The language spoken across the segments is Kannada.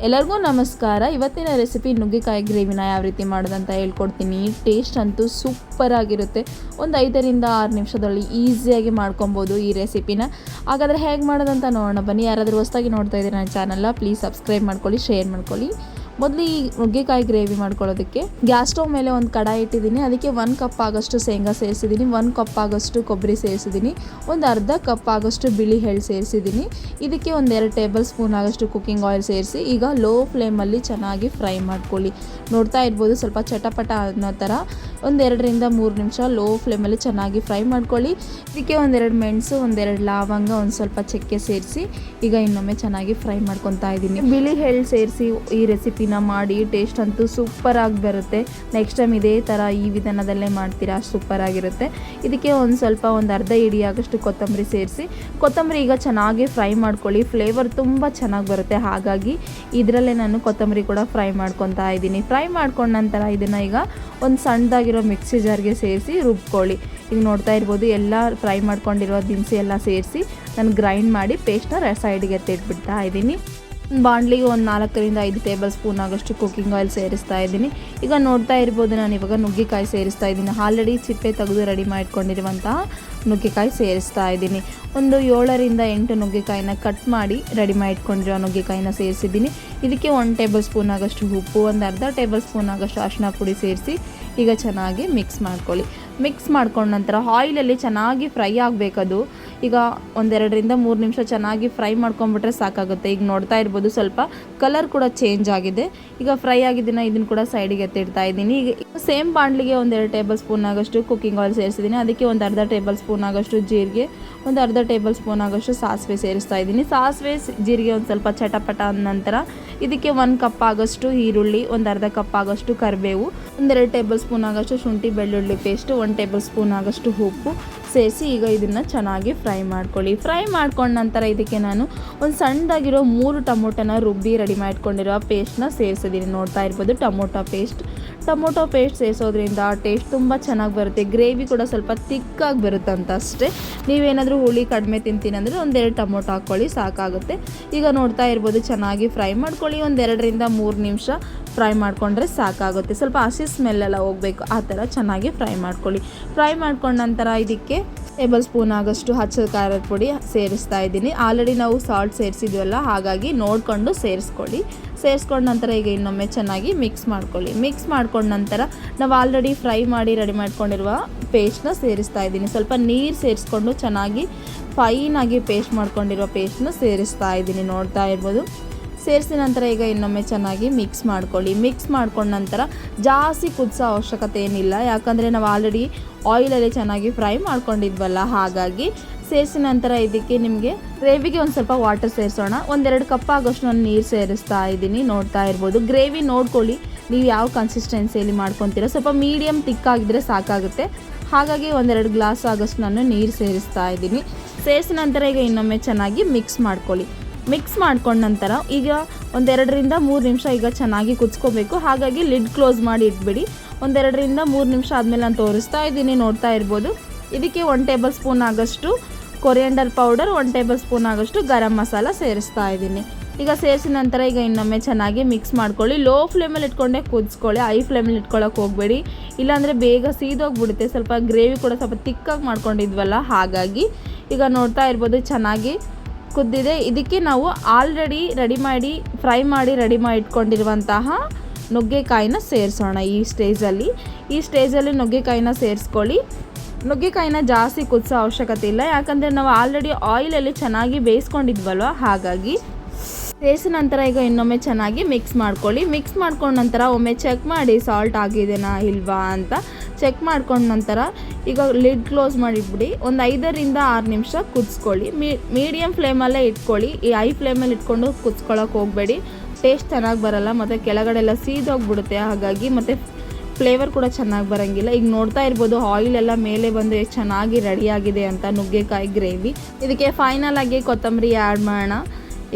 ಎಲ್ಲರಿಗೂ ನಮಸ್ಕಾರ. ಇವತ್ತಿನ ರೆಸಿಪಿ ನುಗ್ಗೆಕಾಯಿ ಗ್ರೇವಿನ ಯಾವ ರೀತಿ ಮಾಡೋದಂತ ಹೇಳ್ಕೊಡ್ತೀನಿ. ಟೇಸ್ಟ್ ಅಂತೂ ಸೂಪರ್ ಆಗಿರುತ್ತೆ. ಒಂದು 5ರಿಂದ 6 ನಿಮಿಷದಲ್ಲಿ ಈಸಿಯಾಗಿ ಮಾಡ್ಕೊಬೋದು ಈ ರೆಸಿಪಿನ. ಹಾಗಾದರೆ ಹೇಗೆ ಮಾಡೋದಂತ ನೋಡೋಣ ಬನ್ನಿ. ಯಾರಾದರೂ ಹೊಸದಾಗಿ ನೋಡ್ತಾ ಇದ್ದೀರಾ ನನ್ನ ಚಾನಲ್ನ, ಪ್ಲೀಸ್ ಸಬ್ಸ್ಕ್ರೈಬ್ ಮಾಡ್ಕೊಳ್ಳಿ, ಶೇರ್ ಮಾಡ್ಕೊಳ್ಳಿ. ಮೊದಲು ಈ ನುಗ್ಗೆಕಾಯಿ ಗ್ರೇವಿ ಮಾಡ್ಕೊಳ್ಳೋದಕ್ಕೆ ಗ್ಯಾಸ್ ಸ್ಟವ್ ಮೇಲೆ ಒಂದು ಕಡಾಯಿ ಇಟ್ಟಿದ್ದೀನಿ. ಅದಕ್ಕೆ 1 ಕಪ್ ಆಗೋಷ್ಟು ಶೇಂಗಾ ಸೇರಿಸಿದ್ದೀನಿ, 1 ಕಪ್ ಆಗೋಷ್ಟು ಕೊಬ್ಬರಿ ಸೇರಿಸಿದ್ದೀನಿ, ಒಂದು ಅರ್ಧ ಕಪ್ ಆಗೋಷ್ಟು ಬಿಳಿ ಎಳ್ಳು ಸೇರಿಸಿದ್ದೀನಿ. ಇದಕ್ಕೆ ಒಂದು 2 ಟೇಬಲ್ ಸ್ಪೂನ್ ಆಗೋಷ್ಟು ಕುಕ್ಕಿಂಗ್ ಆಯಿಲ್ ಸೇರಿಸಿ ಈಗ ಲೋ ಫ್ಲೇಮಲ್ಲಿ ಚೆನ್ನಾಗಿ ಫ್ರೈ ಮಾಡ್ಕೊಳ್ಳಿ. ನೋಡ್ತಾ ಇರ್ಬೋದು ಸ್ವಲ್ಪ ಚಟಪಟ ಅನ್ನೋ ಥರ ಒಂದು 2ರಿಂದ 3 ನಿಮಿಷ ಲೋ ಫ್ಲೇಮಲ್ಲಿ ಚೆನ್ನಾಗಿ ಫ್ರೈ ಮಾಡ್ಕೊಳ್ಳಿ. ಇದಕ್ಕೆ 1-2 ಮೆಣಸು, 1-2 ಲವಂಗ, ಒಂದು ಸ್ವಲ್ಪ ಚಕ್ಕೆ ಸೇರಿಸಿ ಈಗ ಇನ್ನೊಮ್ಮೆ ಚೆನ್ನಾಗಿ ಫ್ರೈ ಮಾಡ್ಕೊತಾ ಇದ್ದೀನಿ. ಬಿಳಿ ಎಳ್ಳು ಸೇರಿಸಿ ಈ ರೆಸಿಪಿನ ಮಾಡಿ ಟೇಸ್ಟ್ ಅಂತೂ ಸೂಪರ್ ಆಗಿ ಬರುತ್ತೆ. ನೆಕ್ಸ್ಟ್ ಟೈಮ್ ಇದೇ ಥರ ಈ ವಿಧಾನದಲ್ಲೇ ಮಾಡ್ತೀರಾ, ಸೂಪರ್ ಆಗಿರುತ್ತೆ. ಇದಕ್ಕೆ ಒಂದು ಅರ್ಧ ಹಿಡಿ ಆಗೋಷ್ಟು ಕೊತ್ತಂಬರಿ ಸೇರಿಸಿ ಕೊತ್ತಂಬರಿ ಈಗ ಚೆನ್ನಾಗಿ ಫ್ರೈ ಮಾಡ್ಕೊಳ್ಳಿ. ಫ್ಲೇವರ್ ತುಂಬ ಚೆನ್ನಾಗಿ ಬರುತ್ತೆ, ಹಾಗಾಗಿ ಇದರಲ್ಲೇ ನಾನು ಕೊತ್ತಂಬರಿ ಕೂಡ ಫ್ರೈ ಮಾಡ್ಕೊತಾ ಇದ್ದೀನಿ. ಫ್ರೈ ಮಾಡ್ಕೊಂಡ ನಂತರ ಇದನ್ನು ಈಗ ಒಂದು ಸಣ್ಣದಾಗಿರೋ ಮಿಕ್ಸಿ ಜಾರ್ಗೆ ಸೇರಿಸಿ ರುಬ್ಕೊಳ್ಳಿ. ಈಗ ನೋಡ್ತಾ ಇರ್ಬೋದು ಎಲ್ಲ ಫ್ರೈ ಮಾಡ್ಕೊಂಡಿರೋ ದಿನಸಿ ಎಲ್ಲ ಸೇರಿಸಿ ನಾನು ಗ್ರೈಂಡ್ ಮಾಡಿ ಪೇಸ್ಟ್ನ ಸೈಡ್ಗೆ ಎತ್ತಿಟ್ಬಿಡ್ತಾ ಇದ್ದೀನಿ. ಬಾಣಲಿಗೆ ಒಂದು 4ರಿಂದ 5 ಟೇಬಲ್ ಸ್ಪೂನ್ ಆಗೋಷ್ಟು ಕುಕ್ಕಿಂಗ್ ಆಯಿಲ್ ಸೇರಿಸ್ತಾ ಇದ್ದೀನಿ. ಈಗ ನೋಡ್ತಾ ಇರ್ಬೋದು ನಾನು ಇವಾಗ ನುಗ್ಗೆಕಾಯಿ ಸೇರಿಸ್ತಾ ಇದ್ದೀನಿ. ಆಲ್ರೆಡಿ ಚಿಪ್ಪೆ ತೆಗೆದು ರೆಡಿ ಮಾಡಿಟ್ಕೊಂಡಿರುವಂತಹ ನುಗ್ಗೆಕಾಯಿ ಸೇರಿಸ್ತಾ ಇದ್ದೀನಿ. ಒಂದು 7ರಿಂದ 8 ನುಗ್ಗೆಕಾಯಿನ ಕಟ್ ಮಾಡಿ ರೆಡಿ ಮಾಡಿಟ್ಕೊಂಡಿರೋ ನುಗ್ಗೆಕಾಯಿನ ಸೇರಿಸಿದ್ದೀನಿ. ಇದಕ್ಕೆ 1 ಟೇಬಲ್ ಸ್ಪೂನ್ ಆಗೋಷ್ಟು ಉಪ್ಪು, ಒಂದು ಅರ್ಧ ಟೇಬಲ್ ಸ್ಪೂನ್ ಆಗೋಷ್ಟು ಅರಿಶಿನ ಪುಡಿ ಸೇರಿಸಿ ಈಗ ಚೆನ್ನಾಗಿ ಮಿಕ್ಸ್ ಮಾಡ್ಕೊಳ್ಳಿ. ಮಿಕ್ಸ್ ಮಾಡ್ಕೊಂಡ ನಂತರ ಆಯಿಲಲ್ಲಿ ಚೆನ್ನಾಗಿ ಫ್ರೈ ಆಗಬೇಕದು. ಈಗ 1-2ರಿಂದ 3 ನಿಮಿಷ ಚೆನ್ನಾಗಿ ಫ್ರೈ ಮಾಡ್ಕೊಂಬಿಟ್ರೆ ಸಾಕಾಗುತ್ತೆ. ಈಗ ನೋಡ್ತಾ ಇರ್ಬೋದು ಸ್ವಲ್ಪ ಕಲರ್ ಕೂಡ ಚೇಂಜ್ ಆಗಿದೆ. ಈಗ ಫ್ರೈ ಆಗಿದ್ದನ್ನು ಇದನ್ನು ಕೂಡ ಸೈಡಿಗೆ ಎತ್ತಿಡ್ತಾ ಇದ್ದೀನಿ. ಈಗ ಸೇಮ್ ಬಾಣಲಿಗೆ 1-2 ಟೇಬಲ್ ಸ್ಪೂನ್ ಆಗೋಷ್ಟು ಕುಕ್ಕಿಂಗ್ ಆಯಿಲ್ ಸೇರಿಸಿದ್ದೀನಿ. ಅದಕ್ಕೆ ಒಂದು ಅರ್ಧ ಟೇಬಲ್ ಸ್ಪೂನ್ ಆಗೋಷ್ಟು ಜೀರಿಗೆ, ಒಂದು ಅರ್ಧ ಟೇಬಲ್ ಸ್ಪೂನ್ ಆಗೋಷ್ಟು ಸಾಸಿವೆ ಸೇರಿಸ್ತಾ ಇದ್ದೀನಿ. ಸಾಸಿವೆ ಜೀರಿಗೆ ಒಂದು ಸ್ವಲ್ಪ ಚಟಪಟ ಅಂದ ನಂತರ ಇದಕ್ಕೆ 1 ಕಪ್ ಆಗೋಷ್ಟು ಈರುಳ್ಳಿ, ಒಂದು ಅರ್ಧ ಕಪ್ ಆಗೋಷ್ಟು ಕರಿಬೇವು, 1-2 ಟೇಬಲ್ ಸ್ಪೂನ್ ಆಗೋಷ್ಟು ಶುಂಠಿ ಬೆಳ್ಳುಳ್ಳಿ ಪೇಸ್ಟು, 1 ಟೇಬಲ್ ಸ್ಪೂನ್ ಆಗೋಷ್ಟು ಉಪ್ಪು ಸೇರಿಸಿ ಈಗ ಇದನ್ನು ಚೆನ್ನಾಗಿ ಫ್ರೈ ಮಾಡ್ಕೊಳ್ಳಿ. ಫ್ರೈ ಮಾಡ್ಕೊಂಡ ನಂತರ ಇದಕ್ಕೆ ನಾನು ಒಂದು ಸಣ್ಣದಾಗಿರೋ 3 ಟೊಮೊಟೊನ ರುಬ್ಬಿ ರೆಡಿ ಮಾಡ್ಕೊಂಡಿರೋ ಪೇಸ್ಟ್ನ ಸೇರಿಸಿದ್ದೀನಿ. ನೋಡ್ತಾ ಇರ್ಬೋದು ಟೊಮೊಟೊ ಪೇಸ್ಟ್ ಸೇರಿಸೋದ್ರಿಂದ ಟೇಸ್ಟ್ ತುಂಬ ಚೆನ್ನಾಗಿ ಬರುತ್ತೆ. ಗ್ರೇವಿ ಕೂಡ ಸ್ವಲ್ಪ ತಿಕ್ಕಾಗಿ ಬರುತ್ತೆ ಅಂತ ಅಷ್ಟೇ. ನೀವೇನಾದರೂ ಹುಳಿ ಕಡಿಮೆ ತಿಂತೀನಿ ಅಂದರೆ 1-2 ಟೊಮೊಟೊ ಹಾಕ್ಕೊಳ್ಳಿ, ಸಾಕಾಗುತ್ತೆ. ಈಗ ನೋಡ್ತಾ ಇರ್ಬೋದು ಚೆನ್ನಾಗಿ ಫ್ರೈ ಮಾಡ್ಕೊಳ್ಳಿ. 1-2ರಿಂದ 3 ನಿಮಿಷ ಫ್ರೈ ಮಾಡಿಕೊಂಡ್ರೆ ಸಾಕಾಗುತ್ತೆ. ಸ್ವಲ್ಪ ಹಸಿ ಸ್ಮೆಲ್ಲೆಲ್ಲ ಹೋಗಬೇಕು, ಆ ಥರ ಚೆನ್ನಾಗಿ ಫ್ರೈ ಮಾಡ್ಕೊಳ್ಳಿ. ಫ್ರೈ ಮಾಡ್ಕೊಂಡ ನಂತರ ಇದಕ್ಕೆ ಟೇಬಲ್ ಸ್ಪೂನ್ ಆಗೋಷ್ಟು ಹಚ್ಚ ಖಾರದ ಪುಡಿ ಸೇರಿಸ್ತಾ ಇದ್ದೀನಿ. ಆಲ್ರೆಡಿ ನಾವು ಸಾಲ್ಟ್ ಸೇರಿಸಿದ್ವಲ್ಲ, ಹಾಗಾಗಿ ನೋಡಿಕೊಂಡು ಸೇರಿಸ್ಕೊಳ್ಳಿ. ಸೇರಿಸ್ಕೊಂಡ ನಂತರ ಈಗ ಇನ್ನೊಮ್ಮೆ ಚೆನ್ನಾಗಿ ಮಿಕ್ಸ್ ಮಾಡ್ಕೊಳ್ಳಿ. ಮಿಕ್ಸ್ ಮಾಡ್ಕೊಂಡ ನಂತರ ನಾವು ಆಲ್ರೆಡಿ ಫ್ರೈ ಮಾಡಿ ರೆಡಿ ಮಾಡ್ಕೊಂಡಿರುವ ಪೇಸ್ಟ್ನ ಸೇರಿಸ್ತಾ ಇದ್ದೀನಿ. ಸ್ವಲ್ಪ ನೀರು ಸೇರಿಸ್ಕೊಂಡು ಚೆನ್ನಾಗಿ ಫೈನಾಗಿ ಪೇಸ್ಟ್ ಮಾಡ್ಕೊಂಡಿರೋ ಪೇಸ್ಟ್ನ ಸೇರಿಸ್ತಾ ಇದ್ದೀನಿ. ನೋಡ್ತಾ ಇರ್ಬೋದು ಸೇರಿಸಿದ ನಂತರ ಈಗ ಇನ್ನೊಮ್ಮೆ ಚೆನ್ನಾಗಿ ಮಿಕ್ಸ್ ಮಾಡ್ಕೊಳ್ಳಿ. ಮಿಕ್ಸ್ ಮಾಡ್ಕೊಂಡ ನಂತರ ಜಾಸ್ತಿ ಕುದಿಸೋ ಅವಶ್ಯಕತೆ ಏನಿಲ್ಲ, ಯಾಕಂದರೆ ನಾವು ಆಲ್ರೆಡಿ ಆಯಿಲಲ್ಲಿ ಚೆನ್ನಾಗಿ ಫ್ರೈ ಮಾಡ್ಕೊಂಡಿದ್ವಲ್ಲ, ಹಾಗಾಗಿ ಸೇರಿಸಿದ ನಂತರ ಇದಕ್ಕೆ ನಿಮಗೆ ಗ್ರೇವಿಗೆ ಒಂದು ಸ್ವಲ್ಪ ವಾಟರ್ ಸೇರಿಸೋಣ. 1-2 ಕಪ್ ಆಗೋಷ್ಟು ನಾನು ನೀರು ಸೇರಿಸ್ತಾ ಇದ್ದೀನಿ. ನೋಡ್ತಾ ಇರ್ಬೋದು ಗ್ರೇವಿ ನೋಡ್ಕೊಳ್ಳಿ ನೀವು ಯಾವ ಕನ್ಸಿಸ್ಟೆನ್ಸಿಯಲ್ಲಿ ಮಾಡ್ಕೊತೀರೋ. ಸ್ವಲ್ಪ ಮೀಡಿಯಮ್ ತಿಕ್ಕಾಗಿದ್ದರೆ ಸಾಕಾಗುತ್ತೆ, ಹಾಗಾಗಿ 1-2 ಗ್ಲಾಸ್ ಆಗೋಷ್ಟು ನಾನು ನೀರು ಸೇರಿಸ್ತಾ ಇದ್ದೀನಿ. ಸೇರಿಸಿದ ನಂತರ ಈಗ ಇನ್ನೊಮ್ಮೆ ಚೆನ್ನಾಗಿ ಮಿಕ್ಸ್ ಮಾಡ್ಕೊಳ್ಳಿ. ಮಿಕ್ಸ್ ಮಾಡ್ಕೊಂಡ ನಂತರ ಈಗ 1-2ರಿಂದ 3 ನಿಮಿಷ ಈಗ ಚೆನ್ನಾಗಿ ಕುದಿಸ್ಕೋಬೇಕು, ಹಾಗಾಗಿ ಲಿಡ್ ಕ್ಲೋಸ್ ಮಾಡಿ ಇಟ್ಬಿಡಿ. 1-2ರಿಂದ 3 ನಿಮಿಷ ಆದಮೇಲೆ ನಾನು ತೋರಿಸ್ತಾ ಇದ್ದೀನಿ. ನೋಡ್ತಾ ಇರ್ಬೋದು ಇದಕ್ಕೆ 1 ಟೇಬಲ್ ಸ್ಪೂನ್ ಆಗೋಷ್ಟು ಕೊರಿಯಂಡರ್ ಪೌಡರ್, 1 ಟೇಬಲ್ ಸ್ಪೂನ್ ಆಗೋಷ್ಟು ಗರಂ ಮಸಾಲ ಸೇರಿಸ್ತಾ ಇದ್ದೀನಿ. ಈಗ ಸೇರಿಸಿದ ನಂತರ ಈಗ ಇನ್ನೊಮ್ಮೆ ಚೆನ್ನಾಗಿ ಮಿಕ್ಸ್ ಮಾಡ್ಕೊಳ್ಳಿ. ಲೋ ಫ್ಲೇಮಲ್ಲಿ ಇಟ್ಕೊಂಡೆ ಕುದಿಸ್ಕೊಳ್ಳಿ, ಹೈ ಫ್ಲೇಮಲ್ಲಿ ಇಟ್ಕೊಳ್ಳೋಕೆ ಹೋಗಬೇಡಿ, ಇಲ್ಲಾಂದರೆ ಬೇಗ ಸೀದೋಗ್ಬಿಡುತ್ತೆ. ಸ್ವಲ್ಪ ಗ್ರೇವಿ ಕೂಡ ಸ್ವಲ್ಪ ತಿಕ್ಕಾಗಿ ಮಾಡ್ಕೊಂಡಿದ್ವಲ್ಲ, ಹಾಗಾಗಿ ಈಗ ನೋಡ್ತಾ ಇರ್ಬೋದು ಚೆನ್ನಾಗಿ ಕುದ್ದಿದೆ. ಇದಕ್ಕೆ ನಾವು ಆಲ್ರೆಡಿ ಫ್ರೈ ಮಾಡಿ ರೆಡಿ ಮಾಡಿ ಇಟ್ಕೊಂಡಿರುವಂತಹ ನುಗ್ಗೆಕಾಯಿನ ಸೇರಿಸೋಣ. ಈ ಸ್ಟೇಜಲ್ಲಿ ನುಗ್ಗೆಕಾಯಿನ ಸೇರಿಸ್ಕೊಳ್ಳಿ. ನುಗ್ಗೆಕಾಯಿನ ಜಾಸ್ತಿ ಕುದಿಸೋ ಅವಶ್ಯಕತೆ ಇಲ್ಲ, ಯಾಕಂದರೆ ನಾವು ಆಲ್ರೆಡಿ ಆಯಿಲಲ್ಲಿ ಚೆನ್ನಾಗಿ ಬೇಯಿಸ್ಕೊಂಡಿದ್ವಲ್ವ, ಹಾಗಾಗಿ ಸೇರಿಸಿದ ನಂತರ ಈಗ ಇನ್ನೊಮ್ಮೆ ಚೆನ್ನಾಗಿ ಮಿಕ್ಸ್ ಮಾಡ್ಕೊಳ್ಳಿ. ಮಿಕ್ಸ್ ಮಾಡ್ಕೊಂಡ ನಂತರ ಒಮ್ಮೆ ಚೆಕ್ ಮಾಡಿ ಸಾಲ್ಟ್ ಆಗಿದೆನಾ ಇಲ್ವಾ ಅಂತ ಚೆಕ್ ಮಾಡ್ಕೊಂಡ ನಂತರ ಈಗ ಲಿಡ್ ಕ್ಲೋಸ್ ಮಾಡಿಬಿಡಿ. ಒಂದು 5ರಿಂದ 6 ನಿಮಿಷ ಕುದಿಸ್ಕೊಳ್ಳಿ. ಮೀಡಿಯಮ್ ಫ್ಲೇಮಲ್ಲೇ ಇಟ್ಕೊಳ್ಳಿ, ಈ ಹೈ ಫ್ಲೇಮಲ್ಲಿ ಇಟ್ಕೊಂಡು ಕುದಿಸ್ಕೊಳ್ಳೋಕೆ ಹೋಗಬೇಡಿ, ಟೇಸ್ಟ್ ಚೆನ್ನಾಗಿ ಬರಲ್ಲ, ಮತ್ತು ಕೆಳಗಡೆ ಎಲ್ಲ ಸೀದೋಗ್ಬಿಡುತ್ತೆ, ಹಾಗಾಗಿ ಮತ್ತು ಫ್ಲೇವರ್ ಕೂಡ ಚೆನ್ನಾಗಿ ಬರೋಂಗಿಲ್ಲ. ಈಗ ನೋಡ್ತಾ ಇರ್ಬೋದು ಆಯಿಲ್ ಎಲ್ಲ ಮೇಲೆ ಬಂದು ಎಷ್ಟು ಚೆನ್ನಾಗಿ ರೆಡಿಯಾಗಿದೆ ಅಂತ ನುಗ್ಗೆಕಾಯಿ ಗ್ರೇವಿ. ಇದಕ್ಕೆ ಫೈನಲ್ ಆಗಿ ಕೊತ್ತಂಬರಿ ಆ್ಯಡ್ ಮಾಡೋಣ.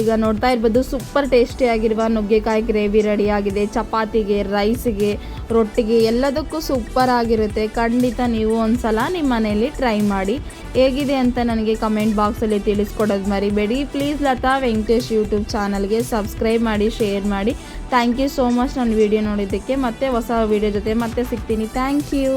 ಈಗ ನೋಡ್ತಾ ಇರ್ಬೋದು ಸೂಪರ್ ಟೇಸ್ಟಿಯಾಗಿರುವ ನುಗ್ಗೆಕಾಯಿ ಗ್ರೇವಿ ರೆಡಿಯಾಗಿದೆ. ಚಪಾತಿಗೆ, ರೈಸಿಗೆ, ರೊಟ್ಟಿಗೆ ಎಲ್ಲದಕ್ಕೂ ಸೂಪರ್ ಆಗಿರುತ್ತೆ. ಖಂಡಿತ ನೀವು ಒಂದು ಸಲ ನಿಮ್ಮ ಮನೆಯಲ್ಲಿ ಟ್ರೈ ಮಾಡಿ. ಹೇಗಿದೆ ಅಂತ ನನಗೆ ಕಮೆಂಟ್ ಬಾಕ್ಸಲ್ಲಿ ತಿಳಿಸ್ಕೊಡೋದು ಮರಿಬೇಡಿ. ಪ್ಲೀಸ್ ಲತಾ ವೆಂಕಟೇಶ್ ಯೂಟ್ಯೂಬ್ ಚಾನಲ್ಗೆ ಸಬ್ಸ್ಕ್ರೈಬ್ ಮಾಡಿ, ಶೇರ್ ಮಾಡಿ. ಥ್ಯಾಂಕ್ ಯು ಸೋ ಮಚ್ ನನ್ನ ವಿಡಿಯೋ ನೋಡಿದ್ದಕ್ಕೆ. ಮತ್ತೆ ಹೊಸ ವಿಡಿಯೋ ಜೊತೆ ಮತ್ತೆ ಸಿಗ್ತೀನಿ. Thank you.